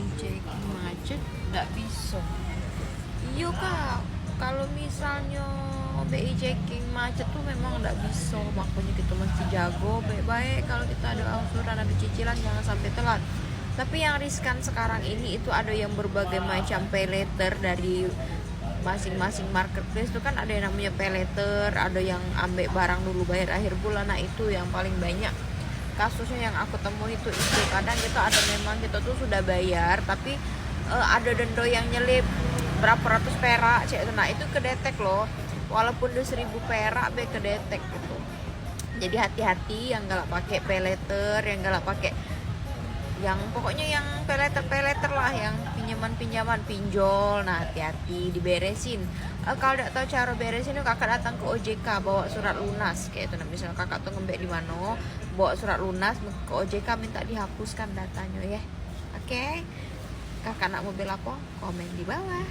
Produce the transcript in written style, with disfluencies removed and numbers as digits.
BI checking macet nggak bisa. Iya kak, kalau misalnya BI checking macet tuh memang nggak bisa, makanya kita mesti jago baik-baik. Kalau kita ada angsuran ada cicilan jangan sampai telat. Tapi yang riskan sekarang ini itu ada yang berbagai macam pay later dari masing-masing marketplace. Itu kan ada yang namanya pay later, ada yang ambil barang dulu bayar akhir bulan. Nah itu yang paling banyak kasusnya yang aku temui itu kadang kita ada memang kita tuh sudah bayar tapi ada denda yang nyelip berapa ratus perak cek itu. Nah itu kedetek loh, walaupun udah 1.000 perak be kedetek gitu. Jadi hati-hati yang galak pakai pay later, yang galak pakai yang pokoknya yang pay later lah, yang pinjaman pinjol. Nah hati-hati diberesin. Kalau tidak tahu cara beresin itu kakak datang ke OJK bawa surat lunas kayak itu. Nah misalnya kakak tuh ngembek di mana bawa surat lunas ke OJK minta dihapuskan datanya ya. Oke, kakak nak mobil apa komen di bawah.